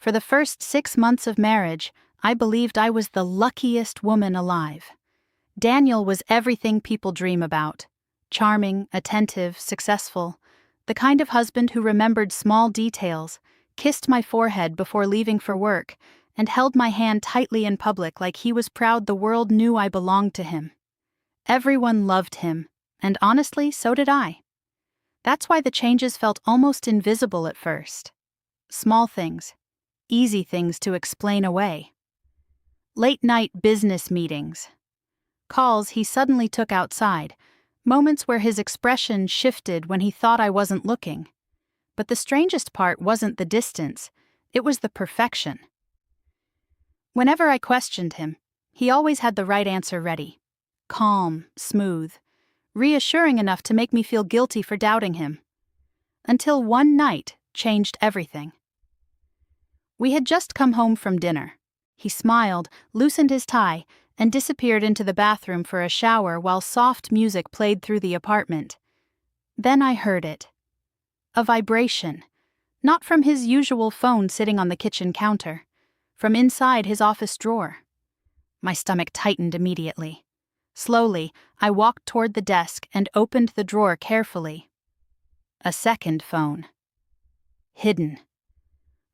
For the first 6 months of marriage, I believed I was the luckiest woman alive. Daniel was everything people dream about. Charming, attentive, successful. The kind of husband who remembered small details, kissed my forehead before leaving for work, and held my hand tightly in public like he was proud the world knew I belonged to him. Everyone loved him, and honestly, so did I. That's why the changes felt almost invisible at first. Small things, easy things to explain away. Late-night business meetings. Calls he suddenly took outside, moments where his expression shifted when he thought I wasn't looking. But the strangest part wasn't the distance, it was the perfection. Whenever I questioned him, he always had the right answer ready. Calm, smooth, reassuring enough to make me feel guilty for doubting him. Until one night changed everything. We had just come home from dinner. He smiled, loosened his tie, and disappeared into the bathroom for a shower while soft music played through the apartment. Then I heard it. A vibration. Not from his usual phone sitting on the kitchen counter. From inside his office drawer. My stomach tightened immediately. Slowly, I walked toward the desk and opened the drawer carefully. A second phone. Hidden.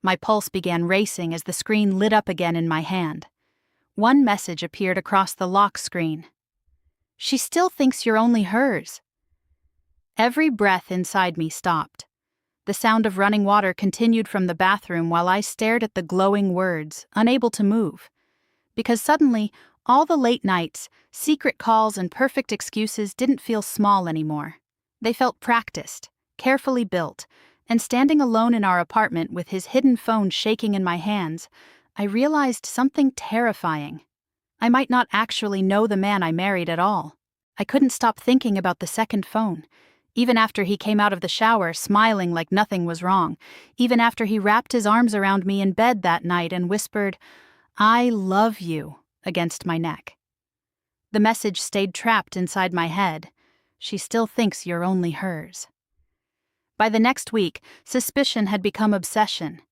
My pulse began racing as the screen lit up again in my hand. One message appeared across the lock screen. "She still thinks you're only hers." Every breath inside me stopped. The sound of running water continued from the bathroom while I stared at the glowing words, unable to move. Because suddenly, all the late nights, secret calls, and perfect excuses didn't feel small anymore. They felt practiced, carefully built, and standing alone in our apartment with his hidden phone shaking in my hands, I realized something terrifying. I might not actually know the man I married at all. I couldn't stop thinking about the second phone. Even after he came out of the shower smiling like nothing was wrong, even after he wrapped his arms around me in bed that night and whispered, "I love you," against my neck. The message stayed trapped inside my head. She still thinks you're only hers. By the next week, suspicion had become obsession.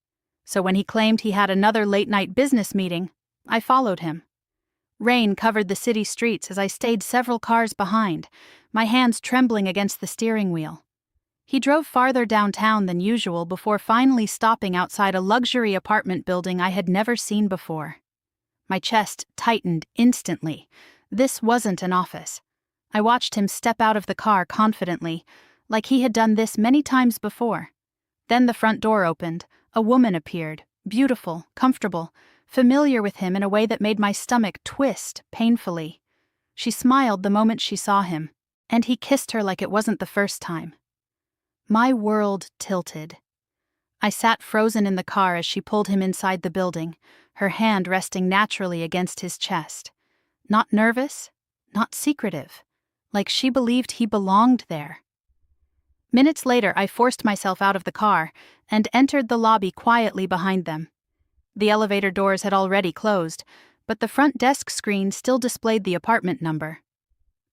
So when he claimed he had another late-night business meeting, I followed him. Rain covered the city streets as I stayed several cars behind, my hands trembling against the steering wheel. He drove farther downtown than usual before finally stopping outside a luxury apartment building I had never seen before. My chest tightened instantly. This wasn't an office. I watched him step out of the car confidently, like he had done this many times before. Then the front door opened. A woman appeared, beautiful, comfortable, familiar with him in a way that made my stomach twist painfully. She smiled the moment she saw him, and he kissed her like it wasn't the first time. My world tilted. I sat frozen in the car as she pulled him inside the building, her hand resting naturally against his chest. Not nervous, not secretive, like she believed he belonged there. Minutes later, I forced myself out of the car and entered the lobby quietly behind them. The elevator doors had already closed, but the front desk screen still displayed the apartment number.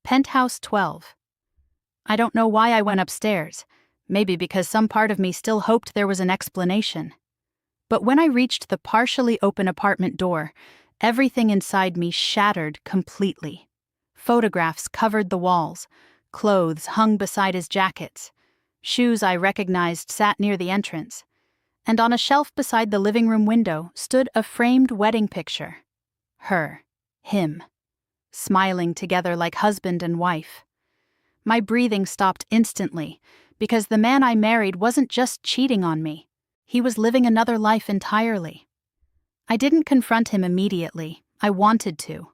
Penthouse 12. I don't know why I went upstairs, maybe because some part of me still hoped there was an explanation. But when I reached the partially open apartment door, everything inside me shattered completely. Photographs covered the walls, clothes hung beside his jackets. Shoes I recognized sat near the entrance, and on a shelf beside the living room window stood a framed wedding picture. Her, him, smiling together like husband and wife. My breathing stopped instantly, because the man I married wasn't just cheating on me. He was living another life entirely. I didn't confront him immediately. I wanted to.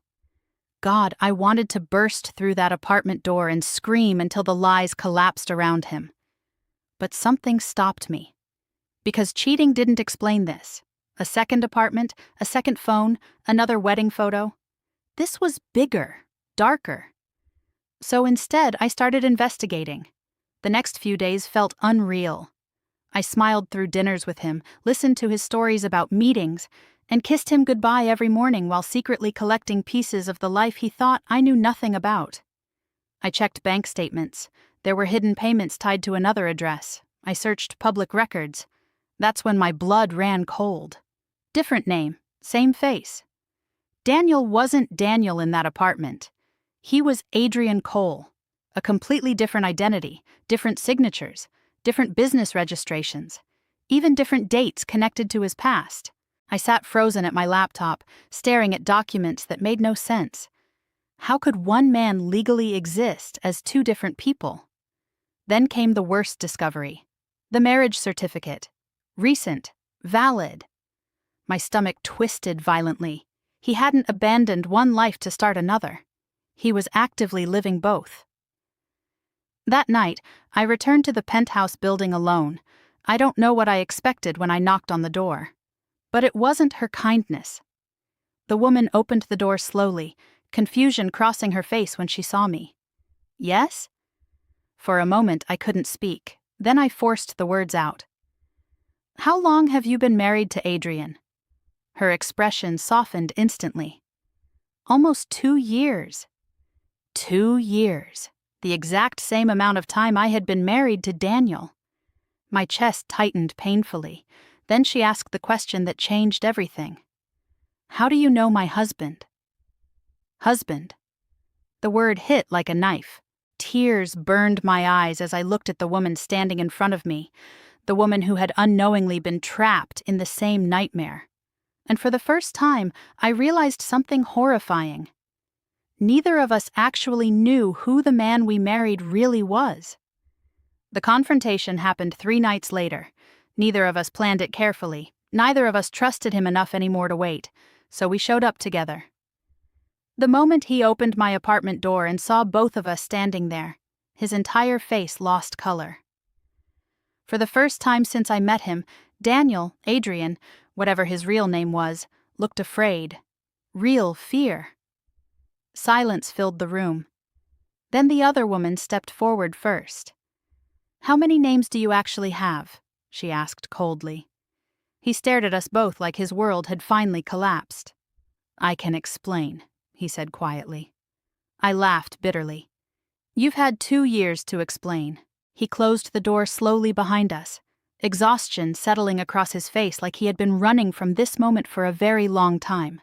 God, I wanted to burst through that apartment door and scream until the lies collapsed around him. But something stopped me. Because cheating didn't explain this. A second apartment, a second phone, another wedding photo. This was bigger, darker. So instead, I started investigating. The next few days felt unreal. I smiled through dinners with him, listened to his stories about meetings, and kissed him goodbye every morning while secretly collecting pieces of the life he thought I knew nothing about. I checked bank statements. There were hidden payments tied to another address. I searched public records. That's when my blood ran cold. Different name, same face. Daniel wasn't Daniel in that apartment. He was Adrian Cole. A completely different identity, different signatures, different business registrations, even different dates connected to his past. I sat frozen at my laptop, staring at documents that made no sense. How could one man legally exist as two different people? Then came the worst discovery. The marriage certificate. Recent. Valid. My stomach twisted violently. He hadn't abandoned one life to start another. He was actively living both. That night, I returned to the penthouse building alone. I don't know what I expected when I knocked on the door. But it wasn't her kindness. The woman opened the door slowly, confusion crossing her face when she saw me. Yes? For a moment I couldn't speak. Then I forced the words out. How long have you been married to Adrian? Her expression softened instantly. Almost 2 years. 2 years. The exact same amount of time I had been married to Daniel. My chest tightened painfully. Then she asked the question that changed everything. How do you know my husband? Husband. The word hit like a knife. Tears burned my eyes as I looked at the woman standing in front of me, the woman who had unknowingly been trapped in the same nightmare. And for the first time, I realized something horrifying. Neither of us actually knew who the man we married really was. The confrontation happened 3 nights later. Neither of us planned it carefully. Neither of us trusted him enough anymore to wait, so we showed up together. The moment he opened my apartment door and saw both of us standing there, his entire face lost color. For the first time since I met him, Daniel, Adrian, whatever his real name was, looked afraid. Real fear. Silence filled the room. Then the other woman stepped forward first. How many names do you actually have? She asked coldly. He stared at us both like his world had finally collapsed. I can explain, he said quietly. I laughed bitterly. You've had 2 years to explain. He closed the door slowly behind us, exhaustion settling across his face like he had been running from this moment for a very long time.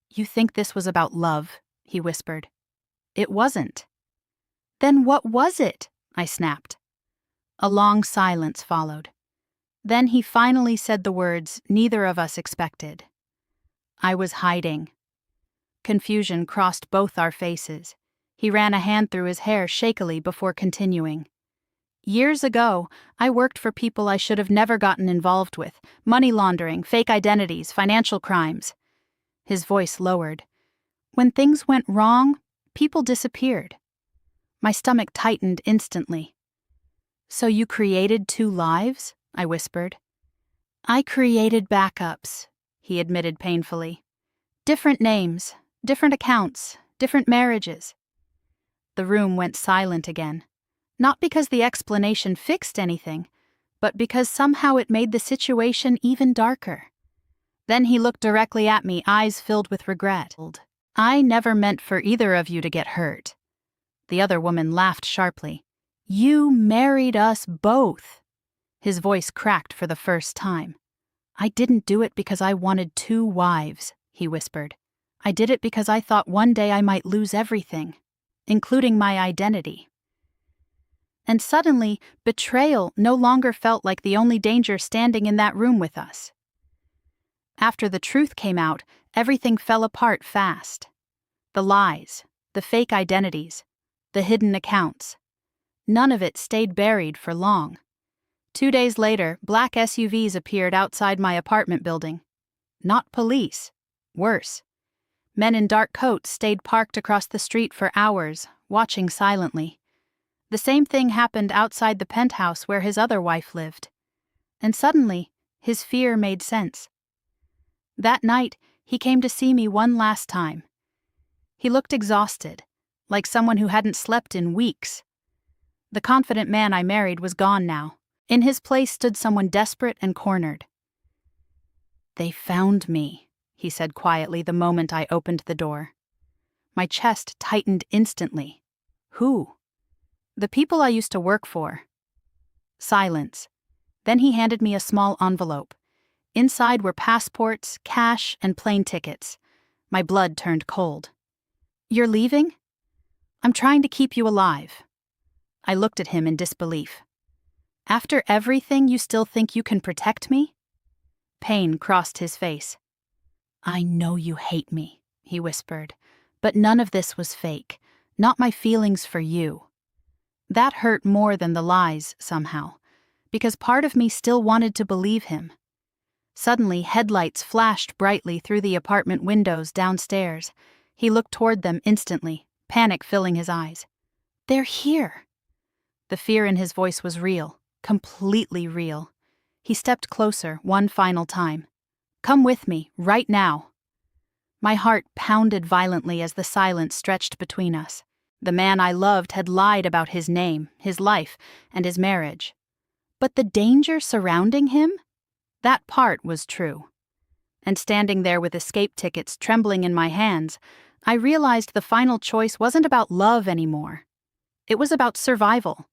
You think this was about love, he whispered. It wasn't. Then what was it? I snapped. A long silence followed. Then he finally said the words neither of us expected. I was hiding. Confusion crossed both our faces. He ran a hand through his hair shakily before continuing. Years ago, I worked for people I should have never gotten involved with. Money laundering, fake identities, financial crimes. His voice lowered. When things went wrong, people disappeared. My stomach tightened instantly. So you created 2 lives? I whispered. I created backups, he admitted painfully. Different names, different accounts, different marriages. The room went silent again. Not because the explanation fixed anything, but because somehow it made the situation even darker. Then he looked directly at me, eyes filled with regret. I never meant for either of you to get hurt. The other woman laughed sharply. You married us both. His voice cracked for the first time. I didn't do it because I wanted 2 wives, he whispered. I did it because I thought one day I might lose everything, including my identity. And suddenly, betrayal no longer felt like the only danger standing in that room with us. After the truth came out, everything fell apart fast. The lies, the fake identities, the hidden accounts. None of it stayed buried for long. 2 days later, black SUVs appeared outside my apartment building. Not police. Worse. Men in dark coats stayed parked across the street for hours, watching silently. The same thing happened outside the penthouse where his other wife lived. And suddenly, his fear made sense. That night, he came to see me one last time. He looked exhausted, like someone who hadn't slept in weeks. The confident man I married was gone now. In his place stood someone desperate and cornered. They found me, he said quietly the moment I opened the door. My chest tightened instantly. Who? The people I used to work for. Silence. Then he handed me a small envelope. Inside were passports, cash, and plane tickets. My blood turned cold. "You're leaving?" "I'm trying to keep you alive." I looked at him in disbelief. "After everything, you still think you can protect me?" Pain crossed his face. "I know you hate me," he whispered, "but none of this was fake. Not my feelings for you." That hurt more than the lies, somehow, because part of me still wanted to believe him. Suddenly, headlights flashed brightly through the apartment windows downstairs. He looked toward them instantly, panic filling his eyes. "They're here." The fear in his voice was real, completely real. He stepped closer one final time. "Come with me, right now." My heart pounded violently as the silence stretched between us. The man I loved had lied about his name, his life, and his marriage. But the danger surrounding him? That part was true. And standing there with escape tickets trembling in my hands, I realized the final choice wasn't about love anymore. It was about survival.